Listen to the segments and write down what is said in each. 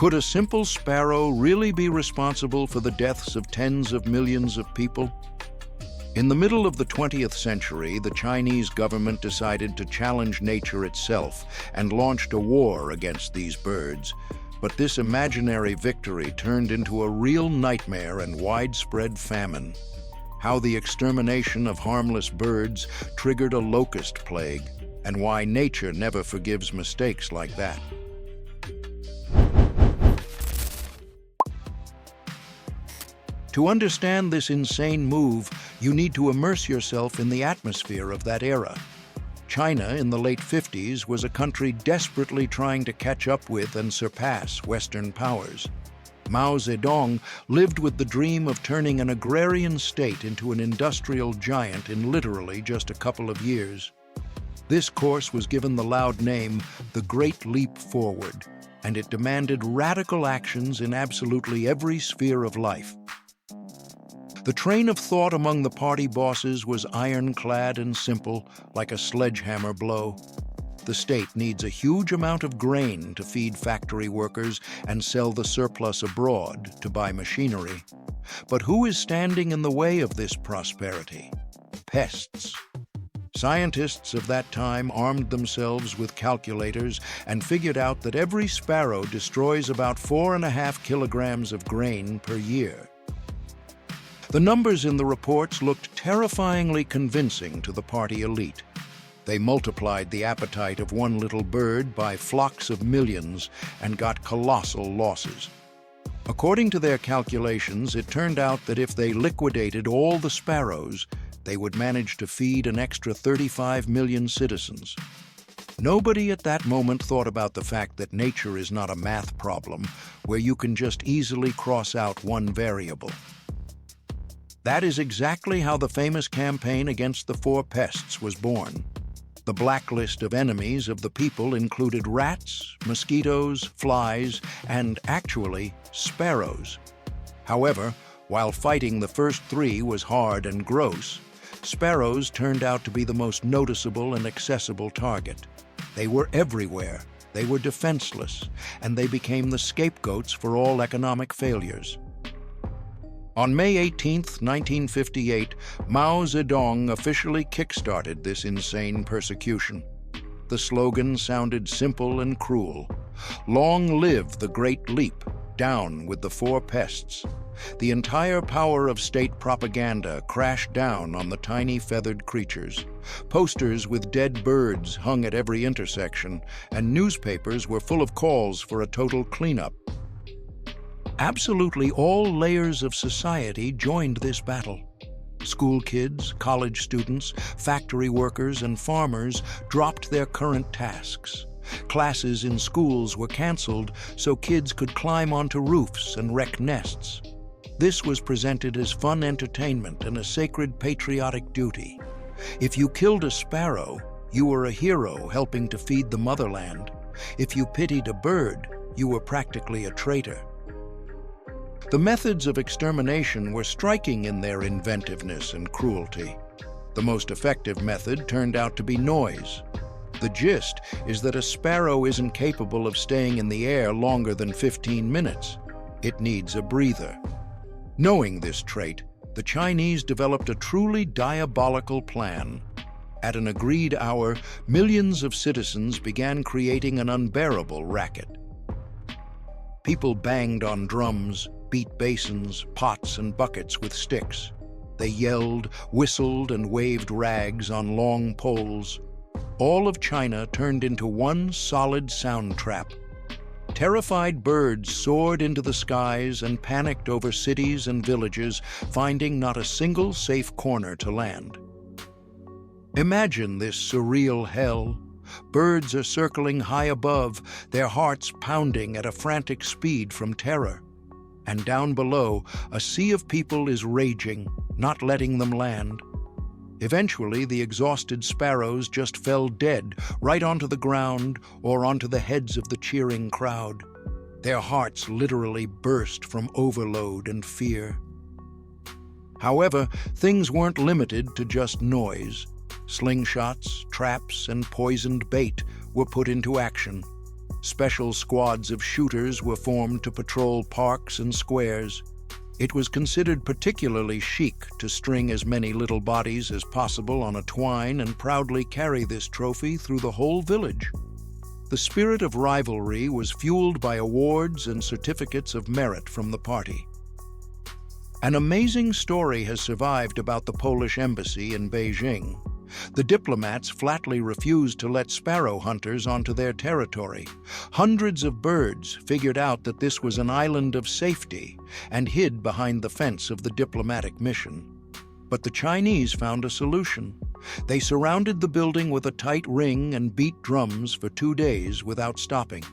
Could a simple sparrow really be responsible for the deaths of tens of millions of people? In the middle of the 20th century, the Chinese government decided to challenge nature itself and launched a war against these birds. But this imaginary victory turned into a real nightmare and widespread famine. How the extermination of harmless birds triggered a locust plague, and why nature never forgives mistakes like that. To understand this insane move, you need to immerse yourself in the atmosphere of that era. China in the late 50s was a country desperately trying to catch up with and surpass Western powers. Mao Zedong lived with the dream of turning an agrarian state into an industrial giant in literally just a couple of years. This course was given the loud name, the Great Leap Forward, and it demanded radical actions in absolutely every sphere of life. The train of thought among the party bosses was ironclad and simple, like a sledgehammer blow. The state needs a huge amount of grain to feed factory workers and sell the surplus abroad to buy machinery. But who is standing in the way of this prosperity? Pests. Scientists of that time armed themselves with calculators and figured out that every sparrow destroys about 4.5 kilograms of grain per year. The numbers in the reports looked terrifyingly convincing to the party elite. They multiplied the appetite of one little bird by flocks of millions and got colossal losses. According to their calculations, it turned out that if they liquidated all the sparrows, they would manage to feed an extra 35 million citizens. Nobody at that moment thought about the fact that nature is not a math problem where you can just easily cross out one variable. That is exactly how the famous campaign against the four pests was born. The blacklist of enemies of the people included rats, mosquitoes, flies, and, actually, sparrows. However, while fighting the first three was hard and gross, sparrows turned out to be the most noticeable and accessible target. They were everywhere, they were defenseless, and they became the scapegoats for all economic failures. On May 18, 1958, Mao Zedong officially kick-started this insane persecution. The slogan sounded simple and cruel. Long live the Great Leap, down with the four pests. The entire power of state propaganda crashed down on the tiny feathered creatures. Posters with dead birds hung at every intersection, and newspapers were full of calls for a total cleanup. Absolutely all layers of society joined this battle. School kids, college students, factory workers, and farmers dropped their current tasks. Classes in schools were canceled so kids could climb onto roofs and wreck nests. This was presented as fun entertainment and a sacred patriotic duty. If you killed a sparrow, you were a hero helping to feed the motherland. If you pitied a bird, you were practically a traitor. The methods of extermination were striking in their inventiveness and cruelty. The most effective method turned out to be noise. The gist is that a sparrow isn't capable of staying in the air longer than 15 minutes. It needs a breather. Knowing this trait, the Chinese developed a truly diabolical plan. At an agreed hour, millions of citizens began creating an unbearable racket. People banged on drums, beat basins, pots, and buckets with sticks. They yelled, whistled, and waved rags on long poles. All of China turned into one solid sound trap. Terrified birds soared into the skies and panicked over cities and villages, finding not a single safe corner to land. Imagine this surreal hell. Birds are circling high above, their hearts pounding at a frantic speed from terror. And down below, a sea of people is raging, not letting them land. Eventually, the exhausted sparrows just fell dead right onto the ground or onto the heads of the cheering crowd. Their hearts literally burst from overload and fear. However, things weren't limited to just noise. Slingshots, traps, and poisoned bait were put into action. Special squads of shooters were formed to patrol parks and squares. It was considered particularly chic to string as many little bodies as possible on a twine and proudly carry this trophy through the whole village. The spirit of rivalry was fueled by awards and certificates of merit from the party. An amazing story has survived about the Polish embassy in Beijing. The diplomats flatly refused to let sparrow hunters onto their territory. Hundreds of birds figured out that this was an island of safety and hid behind the fence of the diplomatic mission. But the Chinese found a solution. They surrounded the building with a tight ring and beat drums for 2 days without stopping.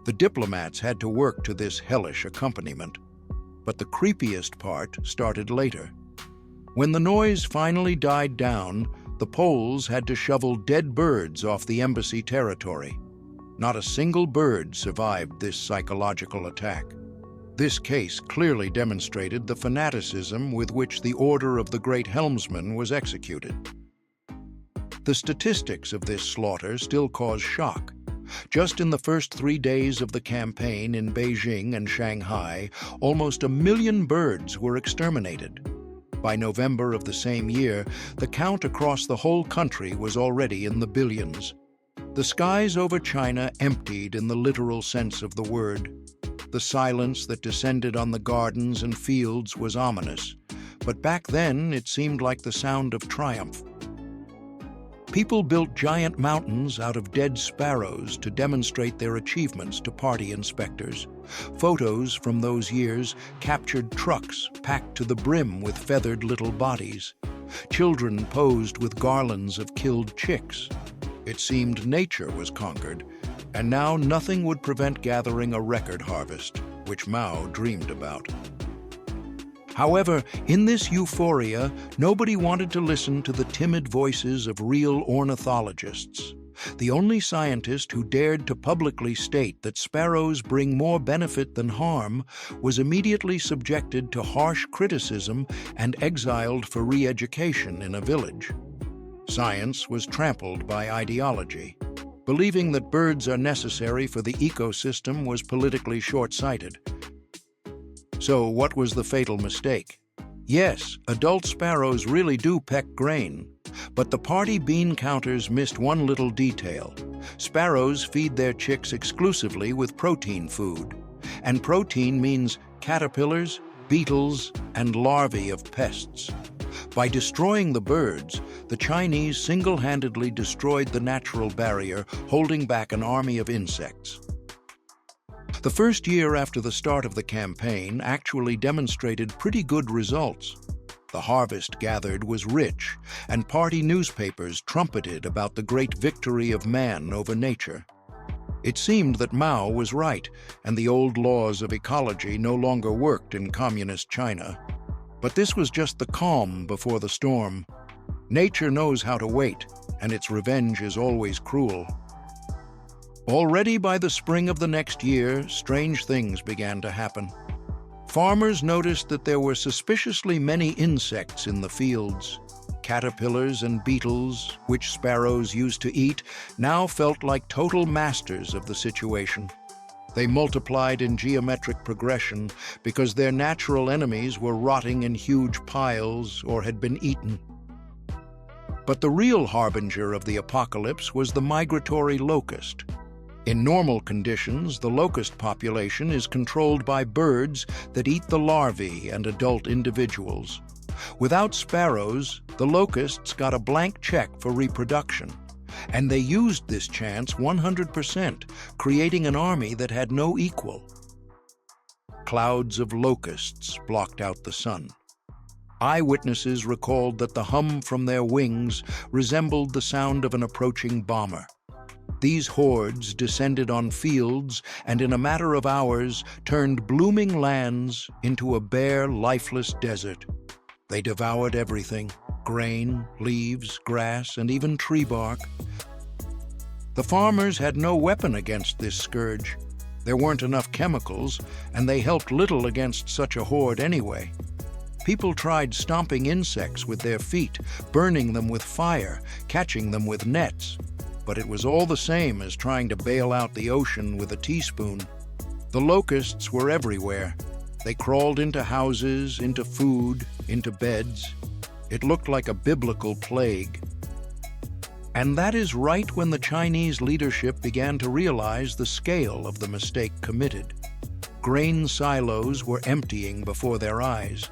The diplomats had to work to this hellish accompaniment. But the creepiest part started later. When the noise finally died down, the Poles had to shovel dead birds off the embassy territory. Not a single bird survived this psychological attack. This case clearly demonstrated the fanaticism with which the Order of the Great Helmsman was executed. The statistics of this slaughter still cause shock. Just in the first 3 days of the campaign in Beijing and Shanghai, almost 1 million birds were exterminated. By November of the same year, the count across the whole country was already in the billions. The skies over China emptied in the literal sense of the word. The silence that descended on the gardens and fields was ominous, but back then it seemed like the sound of triumph. People built giant mountains out of dead sparrows to demonstrate their achievements to party inspectors. Photos from those years captured trucks packed to the brim with feathered little bodies. Children posed with garlands of killed chicks. It seemed nature was conquered, and now nothing would prevent gathering a record harvest, which Mao dreamed about. However, in this euphoria, nobody wanted to listen to the timid voices of real ornithologists. The only scientist who dared to publicly state that sparrows bring more benefit than harm was immediately subjected to harsh criticism and exiled for re-education in a village. Science was trampled by ideology. Believing that birds are necessary for the ecosystem was politically short-sighted. So what was the fatal mistake? Yes, adult sparrows really do peck grain, but the party bean counters missed one little detail. Sparrows feed their chicks exclusively with protein food, and protein means caterpillars, beetles, and larvae of pests. By destroying the birds, the Chinese single-handedly destroyed the natural barrier, holding back an army of insects. The first year after the start of the campaign actually demonstrated pretty good results. The harvest gathered was rich, and party newspapers trumpeted about the great victory of man over nature. It seemed that Mao was right, and the old laws of ecology no longer worked in communist China. But this was just the calm before the storm. Nature knows how to wait, and its revenge is always cruel. Already by the spring of the next year, strange things began to happen. Farmers noticed that there were suspiciously many insects in the fields. Caterpillars and beetles, which sparrows used to eat, now felt like total masters of the situation. They multiplied in geometric progression because their natural enemies were rotting in huge piles or had been eaten. But the real harbinger of the apocalypse was the migratory locust. In normal conditions, the locust population is controlled by birds that eat the larvae and adult individuals. Without sparrows, the locusts got a blank check for reproduction, and they used this chance 100%, creating an army that had no equal. Clouds of locusts blocked out the sun. Eyewitnesses recalled that the hum from their wings resembled the sound of an approaching bomber. These hordes descended on fields and in a matter of hours turned blooming lands into a bare, lifeless desert. They devoured everything: grain, leaves, grass, and even tree bark. The farmers had no weapon against this scourge. There weren't enough chemicals, and they helped little against such a horde anyway. People tried stomping insects with their feet, burning them with fire, catching them with nets. but it was all the same as trying to bail out the ocean with a teaspoon. The locusts were everywhere. They crawled into houses, into food, into beds. It looked like a biblical plague. And that is right when the Chinese leadership began to realize the scale of the mistake committed. Grain silos were emptying before their eyes.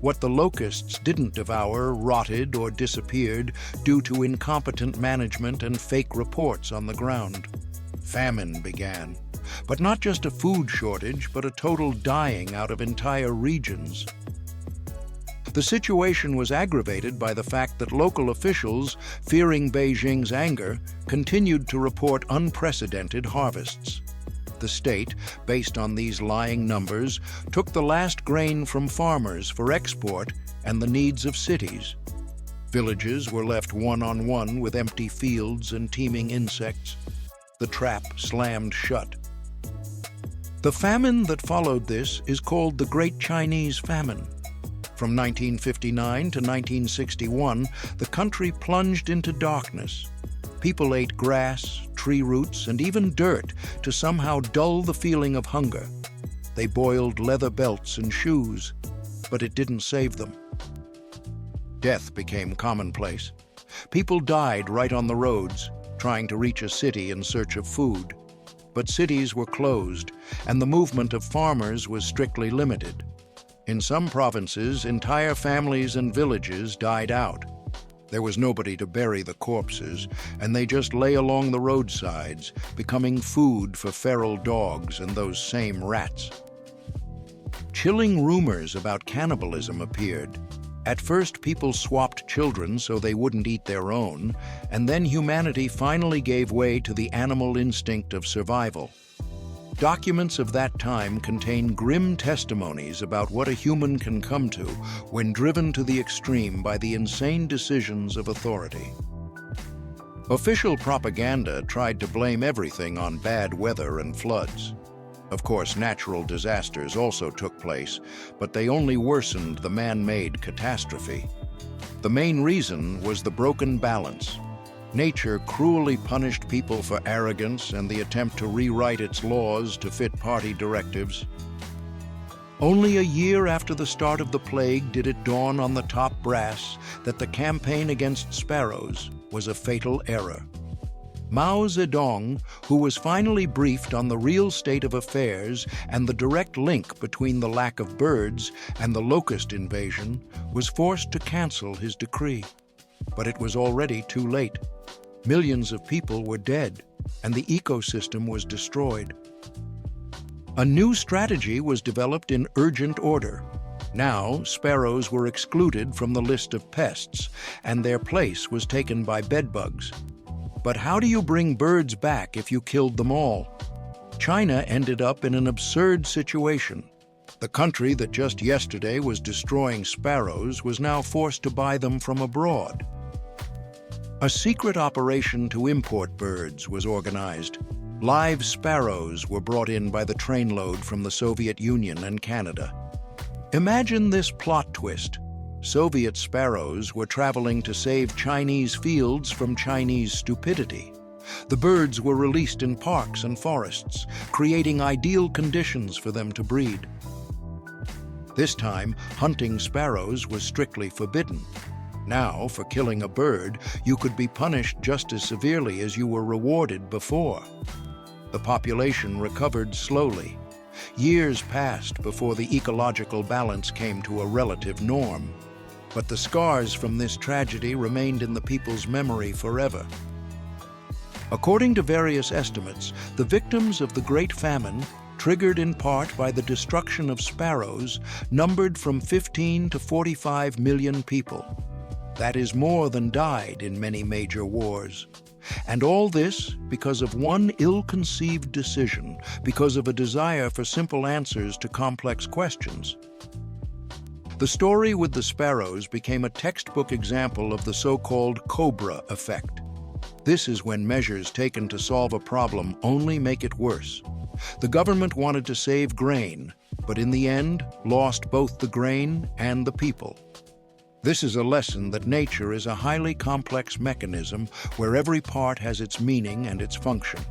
What the locusts didn't devour rotted or disappeared due to incompetent management and fake reports on the ground. Famine began, but not just a food shortage, but a total dying out of entire regions. The situation was aggravated by the fact that local officials, fearing Beijing's anger, continued to report unprecedented harvests. The state, based on these lying numbers, took the last grain from farmers for export and the needs of cities. Villages were left one-on-one with empty fields and teeming insects. The trap slammed shut. The famine that followed this is called the Great Chinese Famine. From 1959 to 1961, the country plunged into darkness. People ate grass, tree roots, and even dirt to somehow dull the feeling of hunger. They boiled leather belts and shoes, but it didn't save them. Death became commonplace. People died right on the roads, trying to reach a city in search of food. But cities were closed, and the movement of farmers was strictly limited. In some provinces, entire families and villages died out. There was nobody to bury the corpses, and they just lay along the roadsides, becoming food for feral dogs and those same rats. Chilling rumors about cannibalism appeared. At first, people swapped children so they wouldn't eat their own, and then humanity finally gave way to the animal instinct of survival. Documents of that time contain grim testimonies about what a human can come to when driven to the extreme by the insane decisions of authority. Official propaganda tried to blame everything on bad weather and floods. Of course, natural disasters also took place, but they only worsened the man-made catastrophe. The main reason was the broken balance. Nature cruelly punished people for arrogance and the attempt to rewrite its laws to fit party directives. Only a year after the start of the plague did it dawn on the top brass that the campaign against sparrows was a fatal error. Mao Zedong, who was finally briefed on the real state of affairs and the direct link between the lack of birds and the locust invasion, was forced to cancel his decree. But it was already too late. Millions of people were dead, and the ecosystem was destroyed. A new strategy was developed in urgent order. Now, sparrows were excluded from the list of pests, and their place was taken by bedbugs. But how do you bring birds back if you killed them all? China ended up in an absurd situation. The country that just yesterday was destroying sparrows was now forced to buy them from abroad. A secret operation to import birds was organized. Live sparrows were brought in by the trainload from the Soviet Union and Canada. Imagine this plot twist. Soviet sparrows were traveling to save Chinese fields from Chinese stupidity. The birds were released in parks and forests, creating ideal conditions for them to breed. This time, hunting sparrows was strictly forbidden. Now, for killing a bird, you could be punished just as severely as you were rewarded before. The population recovered slowly. Years passed before the ecological balance came to a relative norm. But the scars from this tragedy remained in the people's memory forever. According to various estimates, the victims of the Great Famine, triggered in part by the destruction of sparrows, numbered from 15 to 45 million people. That is more than died in many major wars. And all this because of one ill-conceived decision, because of a desire for simple answers to complex questions. The story with the sparrows became a textbook example of the so-called Cobra effect. This is when measures taken to solve a problem only make it worse. The government wanted to save grain, but in the end lost both the grain and the people. This is a lesson that nature is a highly complex mechanism where every part has its meaning and its function.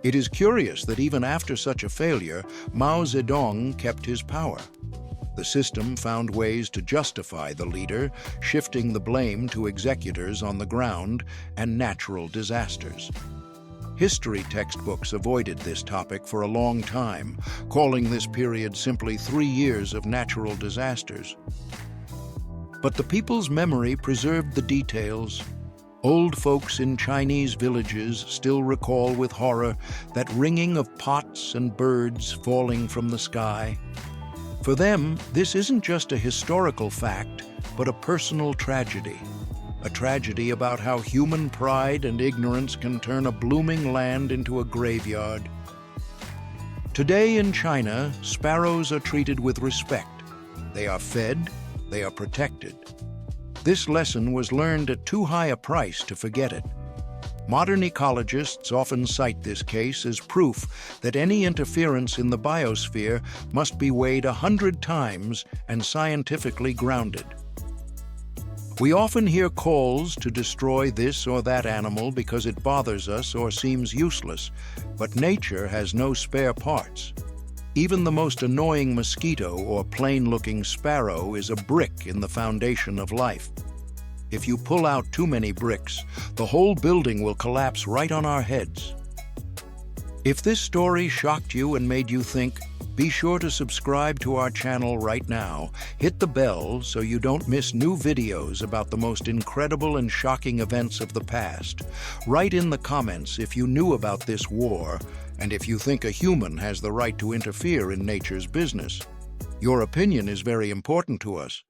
It is curious that even after such a failure, Mao Zedong kept his power. The system found ways to justify the leader, shifting the blame to executors on the ground and natural disasters. History textbooks avoided this topic for a long time, calling this period simply 3 years of natural disasters. But the people's memory preserved the details. Old folks in Chinese villages still recall with horror that ringing of pots and birds falling from the sky. For them, this isn't just a historical fact, but a personal tragedy. A tragedy about how human pride and ignorance can turn a blooming land into a graveyard. Today in China, sparrows are treated with respect. They are fed, they are protected. This lesson was learned at too high a price to forget it. Modern ecologists often cite this case as proof that any interference in the biosphere must be weighed 100 times and scientifically grounded. We often hear calls to destroy this or that animal because it bothers us or seems useless, but nature has no spare parts. Even the most annoying mosquito or plain-looking sparrow is a brick in the foundation of life. If you pull out too many bricks, the whole building will collapse right on our heads. If this story shocked you and made you think, be sure to subscribe to our channel right now. Hit the bell so you don't miss new videos about the most incredible and shocking events of the past. Write in the comments if you knew about this war and if you think a human has the right to interfere in nature's business. Your opinion is very important to us.